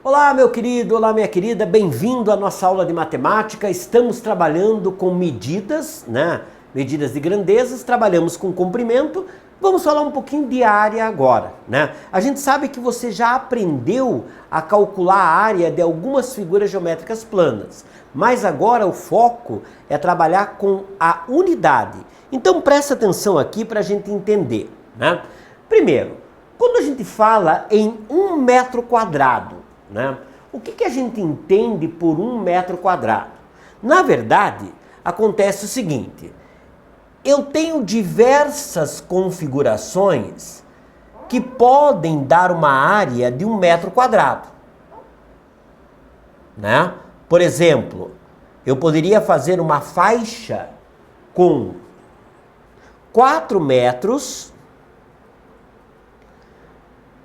Olá, meu querido, olá, minha querida, bem-vindo à nossa aula de matemática. Estamos trabalhando com medidas, né? Medidas de grandezas, trabalhamos com comprimento. Vamos falar um pouquinho de área agora, né? A gente sabe que você já aprendeu a calcular a área de algumas figuras geométricas planas, mas agora o foco é trabalhar com a unidade. Então presta atenção aqui para a gente entender, né? Primeiro, quando a gente fala em 1 metro quadrado, né? O que a gente entende por 1 metro quadrado? Na verdade, acontece o seguinte: eu tenho diversas configurações que podem dar uma área de 1 metro quadrado, né? Por exemplo, eu poderia fazer uma faixa com 4 metros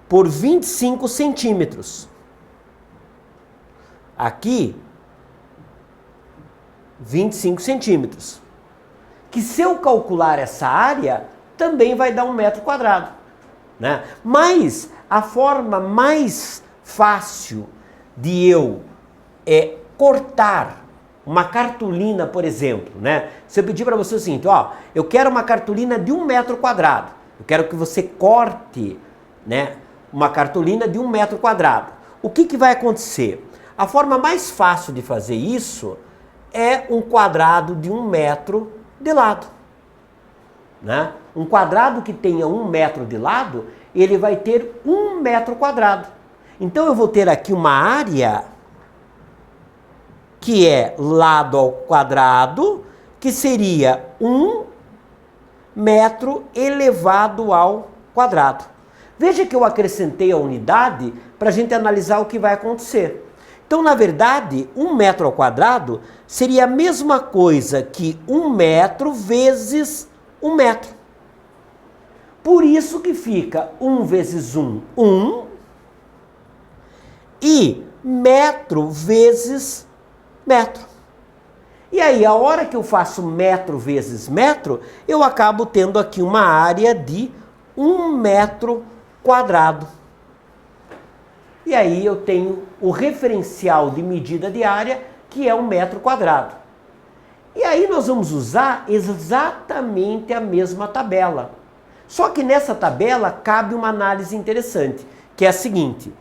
por 25 centímetros. Aqui, 25 centímetros. Que se eu calcular essa área, também vai dar 1 metro quadrado, né? Mas a forma mais fácil de eu cortar uma cartolina, por exemplo, né? Se eu pedir para você o seguinte, ó, eu quero uma cartolina de 1 metro quadrado. Eu quero que você corte, né, uma cartolina de 1 metro quadrado. O que vai acontecer? A forma mais fácil de fazer isso é um quadrado de 1 metro de lado, né? Um quadrado que tenha 1 metro de lado, ele vai ter 1 metro quadrado. Então eu vou ter aqui uma área que é lado ao quadrado, que seria 1 metro elevado ao quadrado. Veja que eu acrescentei a unidade para a gente analisar o que vai acontecer. Então, na verdade, 1 metro ao quadrado seria a mesma coisa que 1 metro vezes 1 metro. Por isso que fica 1 vezes 1, 1, e metro vezes metro. E aí, a hora que eu faço metro vezes metro, eu acabo tendo aqui uma área de 1 metro quadrado. E aí eu tenho o referencial de medida de área, que é 1 metro quadrado. E aí nós vamos usar exatamente a mesma tabela. Só que nessa tabela cabe uma análise interessante, que é a seguinte.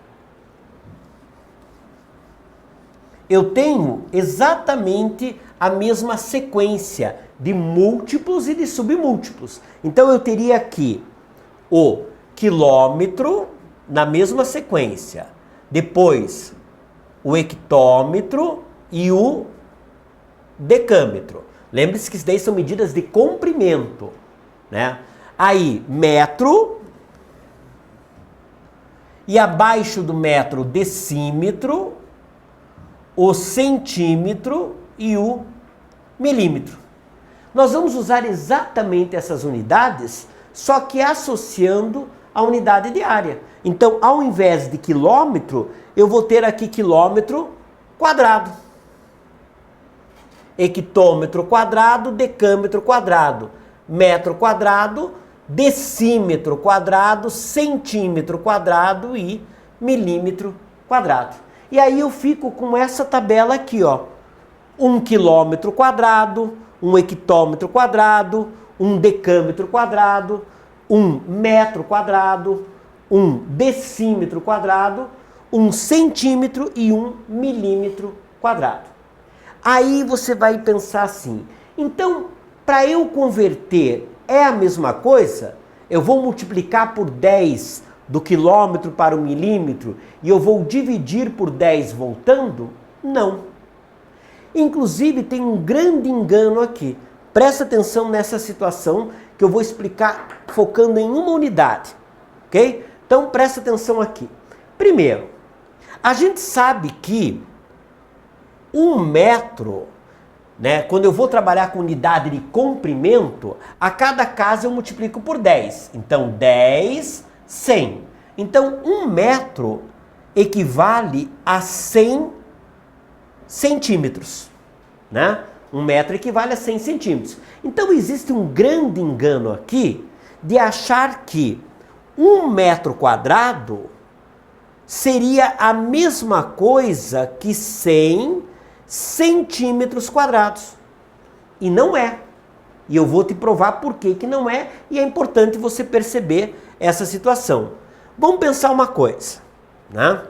Eu tenho exatamente a mesma sequência de múltiplos e de submúltiplos. Então eu teria aqui o quilômetro na mesma sequência. Depois, o hectômetro e o decâmetro. Lembre-se que isso daí são medidas de comprimento, né? Aí, metro. E abaixo do metro, decímetro, o centímetro e o milímetro. Nós vamos usar exatamente essas unidades, só que associando a unidade de área. Então, ao invés de quilômetro, eu vou ter aqui quilômetro quadrado. Hectômetro quadrado, decâmetro quadrado, metro quadrado, decímetro quadrado, centímetro quadrado e milímetro quadrado. E aí eu fico com essa tabela aqui, ó. 1 quilômetro quadrado, 1 hectômetro quadrado, 1 decâmetro quadrado, 1 metro quadrado, 1 decímetro quadrado, 1 centímetro e 1 milímetro quadrado. Aí você vai pensar assim, então, para eu converter é a mesma coisa? Eu vou multiplicar por 10 do quilômetro para o milímetro e eu vou dividir por 10 voltando? Não. Inclusive tem um grande engano aqui. Presta atenção nessa situação que eu vou explicar focando em uma unidade, ok? Então presta atenção aqui. Primeiro, a gente sabe que 1 metro, né, quando eu vou trabalhar com unidade de comprimento, a cada casa eu multiplico por 10. Então 10, 100. Então 1 metro equivale a 100 centímetros, né? 1 metro equivale a 100 centímetros. Então existe um grande engano aqui de achar que 1 metro quadrado seria a mesma coisa que 100 centímetros quadrados. E não é. E eu vou te provar por que não é, e é importante você perceber essa situação. Vamos pensar uma coisa, né?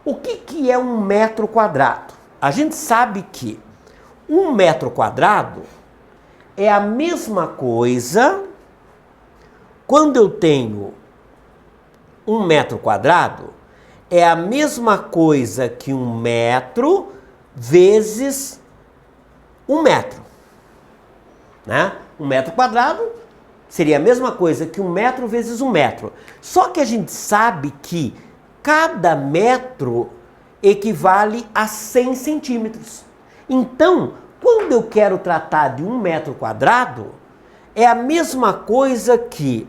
O que é 1 metro quadrado? A gente sabe que 1 metro quadrado é a mesma coisa quando eu tenho 1 metro quadrado, é a mesma coisa que 1 metro vezes 1 metro. Né? 1 metro quadrado seria a mesma coisa que 1 metro vezes 1 metro. Só que a gente sabe que cada metro equivale a 100 centímetros. Então, quando eu quero tratar de 1 metro quadrado, é a mesma coisa que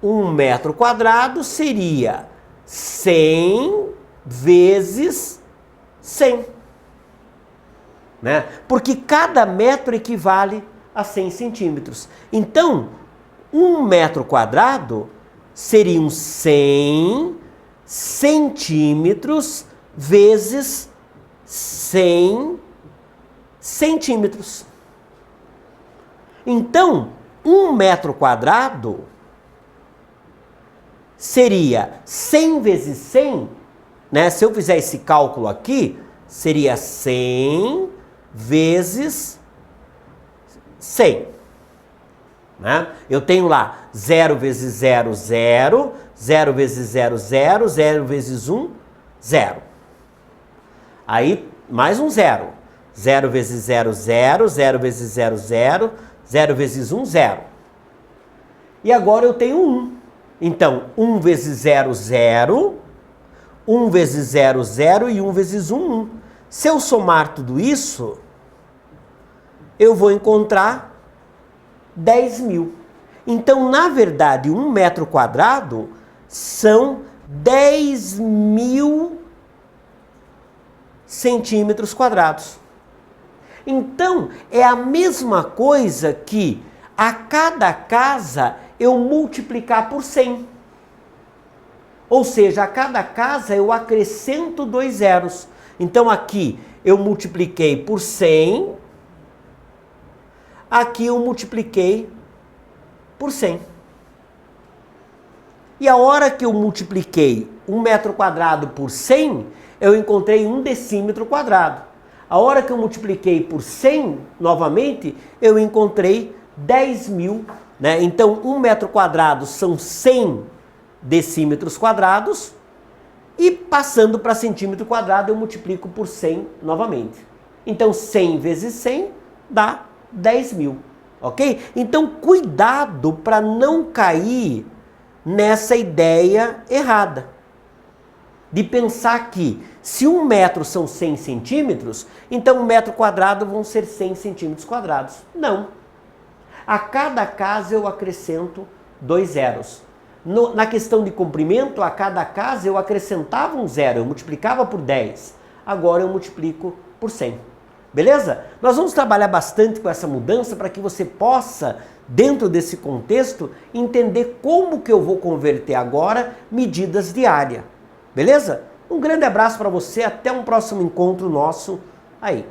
1 metro quadrado seria 100 vezes 100. Né? Porque cada metro equivale a 100 centímetros. Então, 1 metro quadrado seriam 100 centímetros vezes 100 centímetros. Então, 1 metro quadrado seria 100 vezes 100, né? Se eu fizer esse cálculo aqui, seria 100 vezes 100. Né? Eu tenho lá 0 vezes 0, 0, 0 vezes 0, 0, 0 vezes 1, 0. Aí, mais um 0. 0 vezes 0, 0, 0 vezes 0, 0, 0 vezes 1, 0. E agora eu tenho 1. Então, 1 vezes 0, 0, 1 vezes 0, 0 e 1 vezes 1, 1. Se eu somar tudo isso, eu vou encontrar 10 mil. Então, na verdade, 1 metro quadrado são 10 mil centímetros quadrados. Então, é a mesma coisa que a cada casa eu multiplicar por 100. Ou seja, a cada casa eu acrescento 2 zeros. Então, aqui eu multipliquei por 100. Aqui eu multipliquei por 100. E a hora que eu multipliquei 1 metro quadrado por 100, eu encontrei 1 decímetro quadrado. A hora que eu multipliquei por 100, novamente, eu encontrei 10 mil. Né? Então, 1 metro quadrado são 100 decímetros quadrados. E passando para centímetro quadrado, eu multiplico por 100 novamente. Então, 100 vezes 100 dá 10 mil, ok? Então, cuidado para não cair nessa ideia errada. De pensar que se 1 metro são 100 centímetros, então 1 metro quadrado vão ser 100 centímetros quadrados. Não. A cada casa eu acrescento 2 zeros. Na questão de comprimento, a cada casa eu acrescentava um zero, eu multiplicava por 10. Agora eu multiplico por 100. Beleza? Nós vamos trabalhar bastante com essa mudança para que você possa, dentro desse contexto, entender como que eu vou converter agora medidas de área. Beleza? Um grande abraço para você, até um próximo encontro nosso aí.